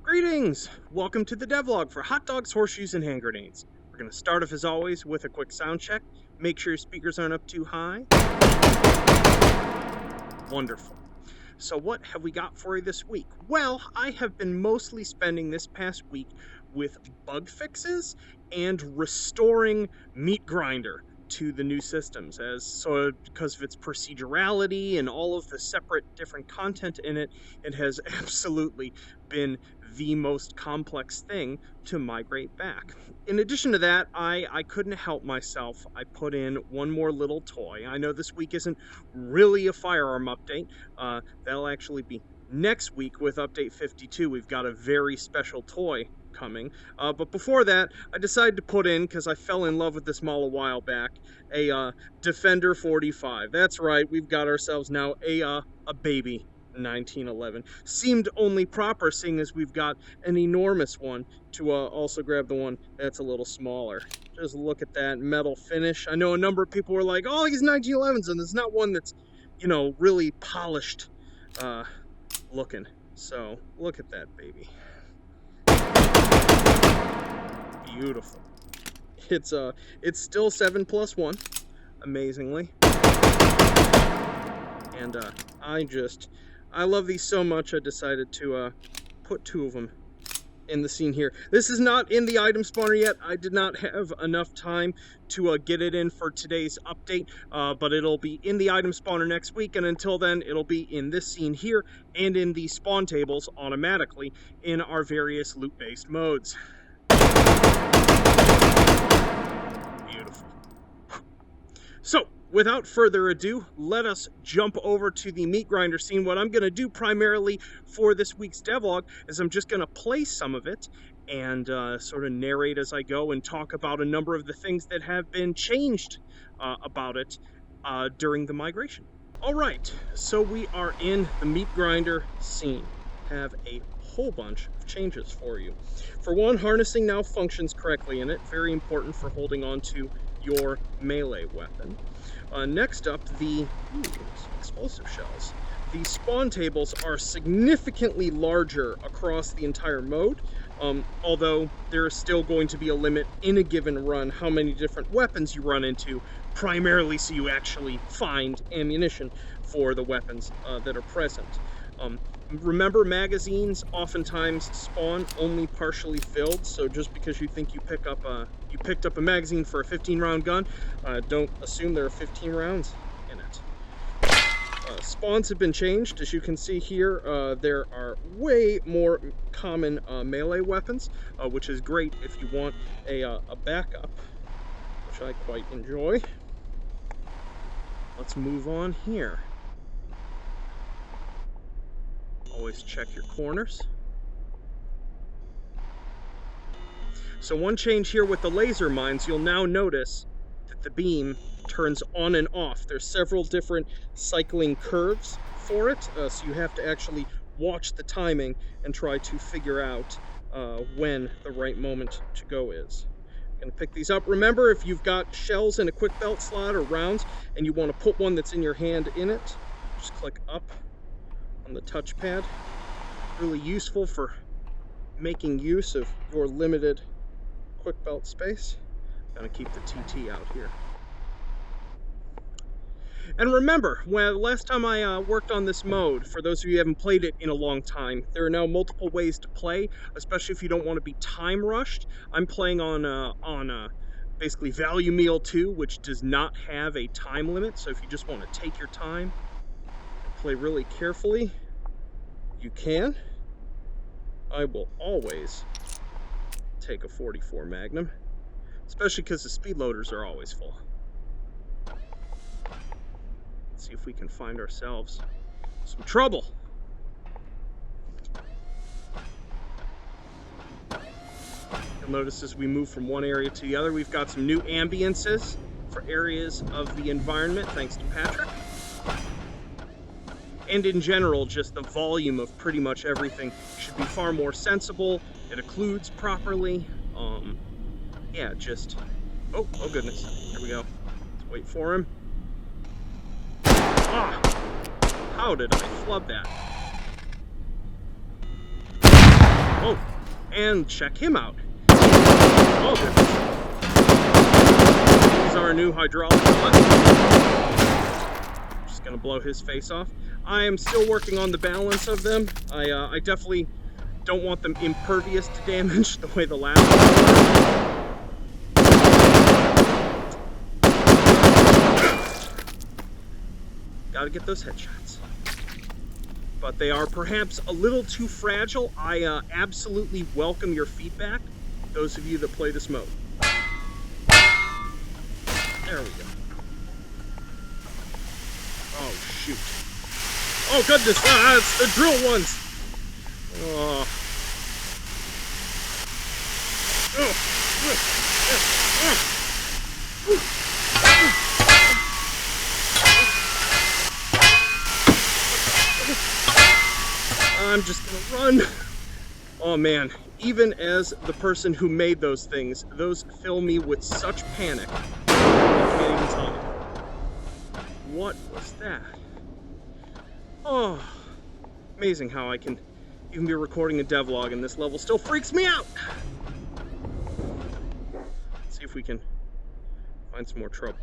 Greetings! Welcome to the Devlog for hot dogs, horseshoes, and hand grenades. We're going to start off as always with a quick sound check. Make sure your speakers aren't up too high. Wonderful. So what have we got for you this week? Well, I have been mostly spending this past week with bug fixes and restoring Meat Grinder to the new systems, as so because of its procedurality and all of the separate different content in it, it has absolutely been the most complex thing to migrate back. In addition to that, I couldn't help myself. I put in one more little toy. I know this week isn't really a firearm update. That'll actually be next week with update 52. We've got a very special toy coming. But before that, I decided to put in, because I fell in love with this model a while back, a Defender 45. That's right, we've got ourselves now a baby 1911. Seemed only proper, seeing as we've got an enormous one, to also grab the one that's a little smaller. Just look at that metal finish. I know a number of people were like, oh, these 1911s, and there's not one that's, you know, really polished looking. So look at that baby. Beautiful. It's still 7+1, amazingly. And I love these so much, I decided to put two of them in the scene here. This is not in the item spawner yet. I did not have enough time to get it in for today's update, but it'll be in the item spawner next week, and until then, it'll be in this scene here and in the spawn tables automatically in our various loot-based modes. Beautiful. So, without further ado, let us jump over to the Meat Grinder scene. What I'm going to do primarily for this week's devlog is I'm just going to play some of it and sort of narrate as I go and talk about a number of the things that have been changed about it during the migration. Alright, so we are in the Meat Grinder scene. Have a whole bunch of changes for you. For one, harnessing now functions correctly in it. Very important for holding on to your melee weapon. Next up, the explosive shells. The spawn tables are significantly larger across the entire mode, although there is still going to be a limit in a given run how many different weapons you run into, primarily so you actually find ammunition for the weapons that are present. Remember, magazines oftentimes spawn only partially filled, so just because you think you picked up a magazine for a 15-round gun, don't assume there are 15 rounds in it. Spawns have been changed. As you can see here, there are way more common melee weapons, which is great if you want a backup, which I quite enjoy. Let's move on here. Always check your corners. So one change here with the laser mines, you'll now notice that the beam turns on and off. There's several different cycling curves for it, so you have to actually watch the timing and try to figure out when the right moment to go is. I'm going to pick these up. Remember, if you've got shells in a quick belt slot or rounds and you want to put one that's in your hand in it, just click up on the touchpad. Really useful for making use of your limited quick belt space. I'm gonna keep the TT out here. And remember, last time I worked on this mode, for those of you who haven't played it in a long time, there are now multiple ways to play, especially if you don't want to be time rushed. I'm playing on basically Value Meal 2, which does not have a time limit, so if you just want to take your time, play really carefully, you can. I will always take a 44 Magnum, especially because the speed loaders are always full. Let's see if we can find ourselves some trouble. You'll notice as we move from one area to the other, we've got some new ambiances for areas of the environment, thanks to Patrick. And in general, just the volume of pretty much everything should be far more sensible. It occludes properly. Yeah, just... Oh goodness. Here we go. Let's wait for him. Ah! How did I flub that? Oh, and check him out. Oh, goodness. These are our new hydraulic buttons. Just gonna blow his face off. I am still working on the balance of them. I definitely don't want them impervious to damage the way the last one was. Gotta get those headshots. But they are perhaps a little too fragile. I absolutely welcome your feedback, those of you that play this mode. There we go. Oh, shoot. Oh, goodness, it's the drill ones. Oh. I'm just gonna run. Oh man, even as the person who made those things, those fill me with such panic. I can't even tell you. What was that? Oh, amazing how I can even be recording a devlog and this level still freaks me out. Let's see if we can find some more trouble.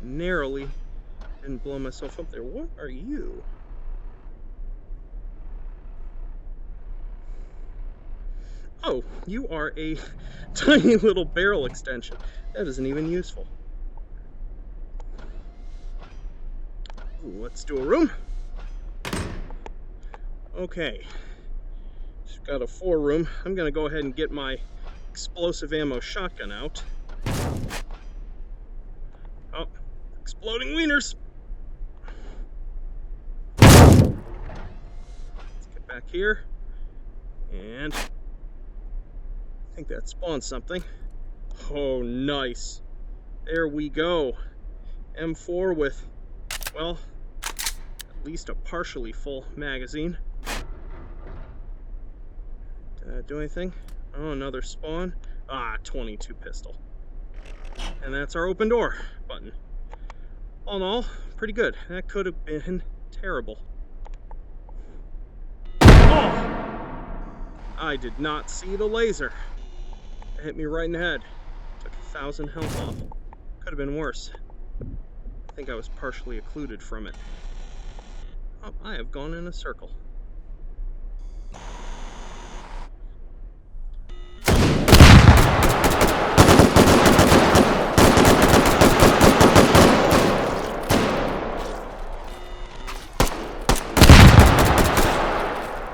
Narrowly didn't blow myself up there. What are you? Oh, you are a tiny little barrel extension. That isn't even useful. Ooh, let's do a room. Okay. Just got a 4 room. I'm gonna go ahead and get my explosive ammo shotgun out. Oh, exploding wieners. Let's get back here. And I think that spawned something. Oh, nice. There we go. M4 with, well, at least a partially full magazine. Did I do anything? Oh, another spawn. Ah, 22 pistol. And that's our open door button. All in all, pretty good. That could have been terrible. Oh! I did not see the laser. It hit me right in the head. Took 1,000 health off. Could have been worse. I think I was partially occluded from it. Oh, I have gone in a circle.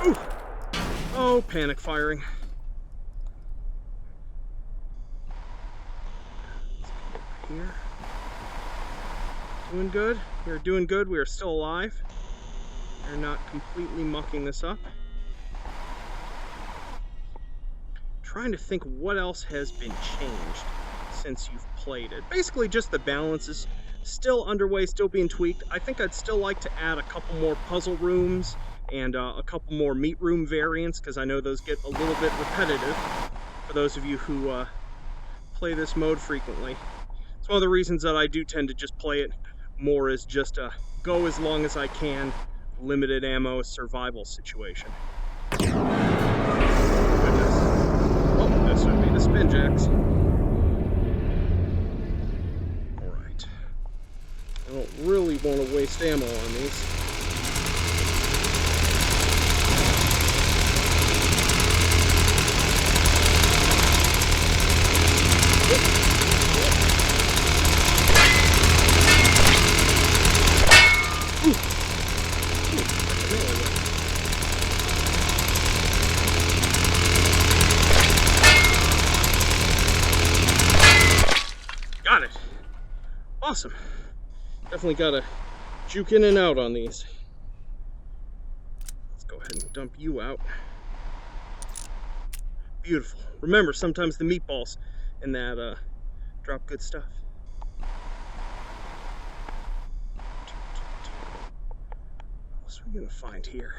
Ooh. Oh, panic firing. Here. Doing good. We are doing good. We are still alive. We're not completely mucking this up. Trying to think what else has been changed since you've played it. Basically just the balance is still underway, still being tweaked. I think I'd still like to add a couple more puzzle rooms and a couple more meat room variants, because I know those get a little bit repetitive for those of you who play this mode frequently. It's one of the reasons that I do tend to just play it more as just a go as long as I can, limited ammo survival situation. Goodness. Oh, this would be the spin jacks. Alright. I don't really want to waste ammo on these. Got it. Awesome. Definitely gotta juke in and out on these. Let's go ahead and dump you out. Beautiful. Remember, sometimes the meatballs in that drop good stuff. What are we gonna find here?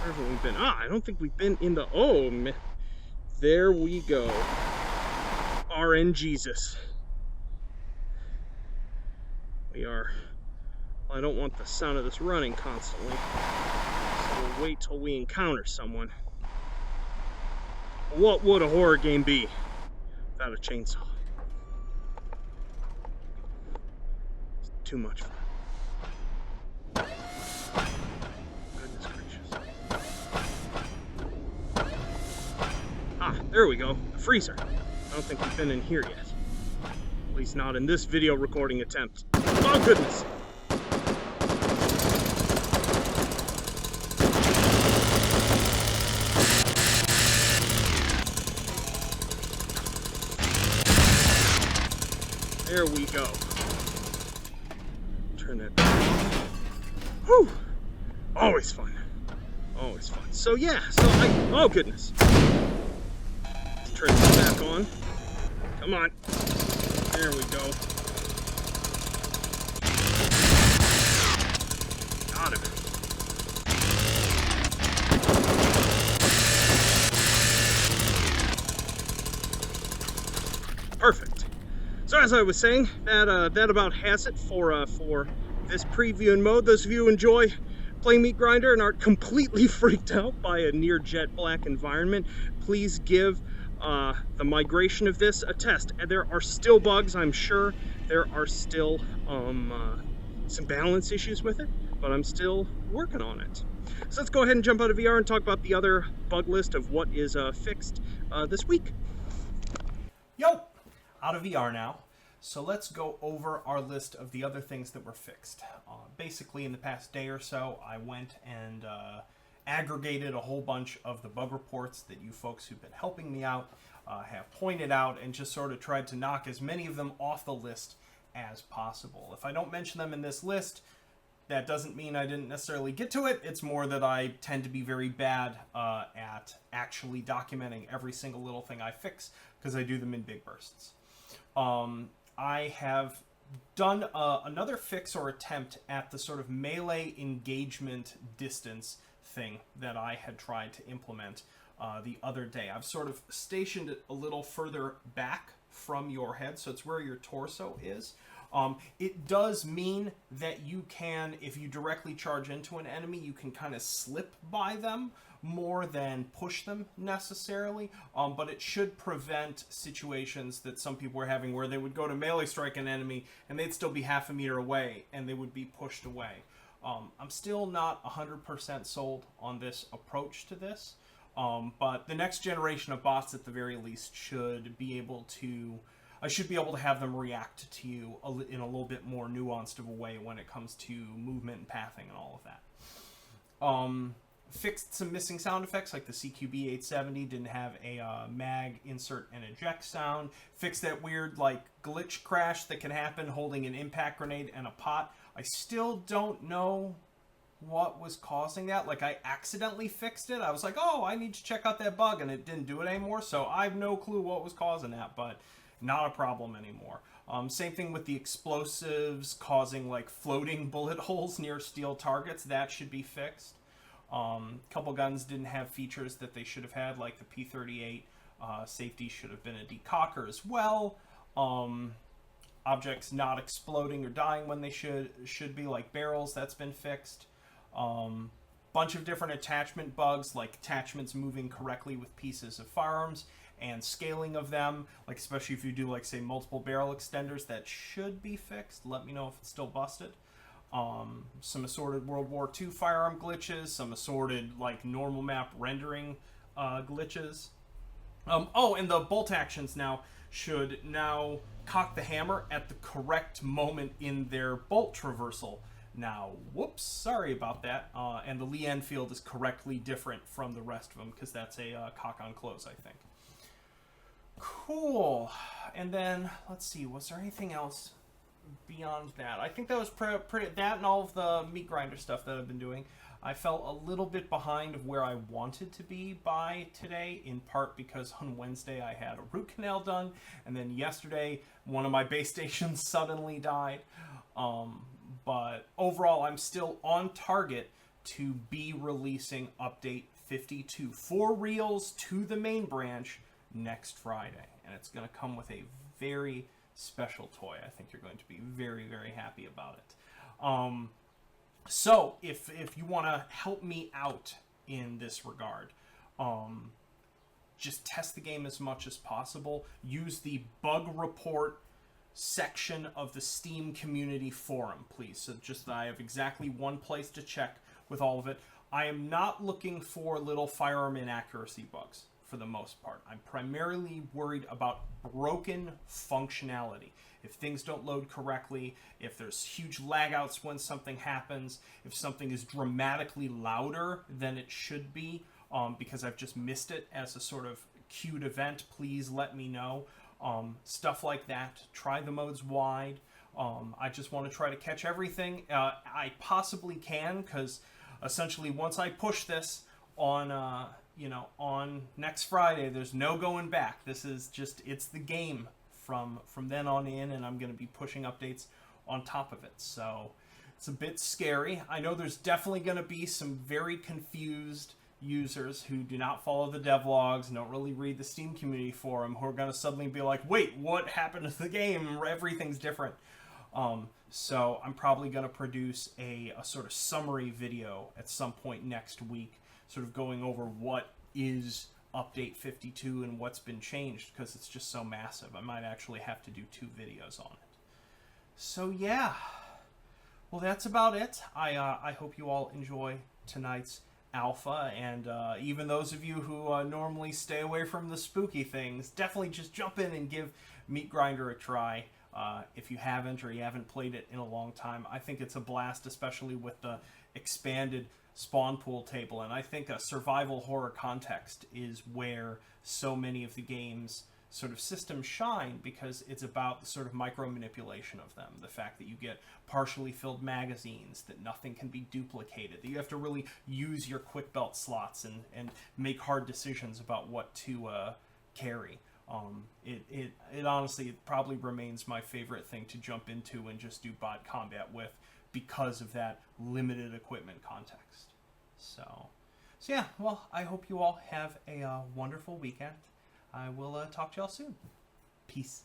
Where haven't we been? Ah, I don't think we've been in the... Oh, man. There we go. RNGesus. We are... Well, I don't want the sound of this running constantly, so we'll wait till we encounter someone. What would a horror game be without a chainsaw? It's too much fun. Goodness gracious. Ah, there we go. The freezer. I don't think we've been in here yet. At least not in this video recording attempt. Oh, goodness. There we go. Turn that down. Whew! Always fun. Always fun. So yeah, oh goodness. Let's turn this back on. Come on. There we go. Got him. Perfect. So as I was saying, that about has it for this preview and mode. Those of you who enjoy playing Meat Grinder and aren't completely freaked out by a near jet black environment, please give the migration of this a test. And there are still bugs, I'm sure. There are still some balance issues with it, but I'm still working on it. So let's go ahead and jump out of VR and talk about the other bug list of what is fixed this week. Yo! Out of VR now. So let's go over our list of the other things that were fixed. Basically, in the past day or so, I went and aggregated a whole bunch of the bug reports that you folks who've been helping me out have pointed out, and just sort of tried to knock as many of them off the list as possible. If I don't mention them in this list, that doesn't mean I didn't necessarily get to it. It's more that I tend to be very bad at actually documenting every single little thing I fix, because I do them in big bursts. I have done another fix or attempt at the sort of melee engagement distance thing that I had tried to implement the other day. I've sort of stationed it a little further back from your head, so it's where your torso is. It does mean that you can, if you directly charge into an enemy, you can kind of slip by them more than push them necessarily, but it should prevent situations that some people were having where they would go to melee strike an enemy and they'd still be half a meter away and they would be pushed away. I'm still not 100% sold on this approach to this, but the next generation of bots at the very least should be able to I should be able to have them react to you in a little bit more nuanced of a way when it comes to movement and pathing and all of that. Fixed some missing sound effects, like the CQB 870 didn't have a mag insert and eject sound. Fixed that weird like glitch crash that can happen holding an impact grenade and a pot. I still don't know what was causing that. Like, I accidentally fixed it. I was like, oh, I need to check out that bug, and it didn't do it anymore, so I have no clue what was causing that, but not a problem anymore. Same thing with the explosives causing like floating bullet holes near steel targets. That should be fixed. Couple guns didn't have features that they should have had, like the P38. Safety should have been a decocker as well. Objects not exploding or dying when they should be, like barrels, that's been fixed. Bunch of different attachment bugs, like attachments moving correctly with pieces of firearms and scaling of them, like especially if you do, like, say, multiple barrel extenders, that should be fixed. Let me know if it's still busted. Some assorted World War II firearm glitches, some assorted, like, normal map rendering glitches. Oh, and the bolt actions now should now cock the hammer at the correct moment in their bolt traversal. Now, whoops, sorry about that. And the Lee Enfield is correctly different from the rest of them, because that's a cock on close, I think. Cool. And then, let's see, was there anything else beyond that? I think that was pretty that and all of the meat grinder stuff that I've been doing. I fell a little bit behind of where I wanted to be by today, in part because on Wednesday I had a root canal done, and then yesterday one of my base stations suddenly died. But overall, I'm still on target to be releasing update 52 for reals to the main branch next Friday. and it's going to come with a very special toy. I think you're going to be very, very happy about it. So if you want to help me out in this regard, just test the game as much as possible. Use the bug report section of the Steam community forum, please. So just I have exactly one place to check with all of it. I am not looking for little firearm inaccuracy bugs for the most part. I'm primarily worried about broken functionality. If things don't load correctly, if there's huge lagouts when something happens, if something is dramatically louder than it should be, because I've just missed it as a sort of queued event, please let me know. Stuff like that. Try the modes wide. I just want to try to catch everything I possibly can, because essentially once I push this on on next Friday, there's no going back. This is just, it's the game from then on in, and I'm going to be pushing updates on top of it. So it's a bit scary. I know there's definitely going to be some very confused users who do not follow the devlogs and don't really read the Steam community forum, who are going to suddenly be like, wait, what happened to the game? Everything's different. So I'm probably going to produce a sort of summary video at some point next week, sort of going over what is Update 52 and what's been changed, because it's just so massive. I might actually have to do 2 videos on it. So yeah, well, that's about it. I hope you all enjoy tonight's alpha, and even those of you who normally stay away from the spooky things, definitely just jump in and give Meat Grinder a try. If you haven't, or you haven't played it in a long time, I think it's a blast, especially with the expanded spawn pool table, and I think a survival horror context is where so many of the game's sort of systems shine, because it's about the sort of micro manipulation of them, the fact that you get partially filled magazines, that nothing can be duplicated, that you have to really use your quick belt slots and make hard decisions about what to carry. It honestly, it probably remains my favorite thing to jump into and just do bot combat with, because of that limited equipment context. So yeah, well, I hope you all have a wonderful weekend. I will talk to y'all soon. Peace.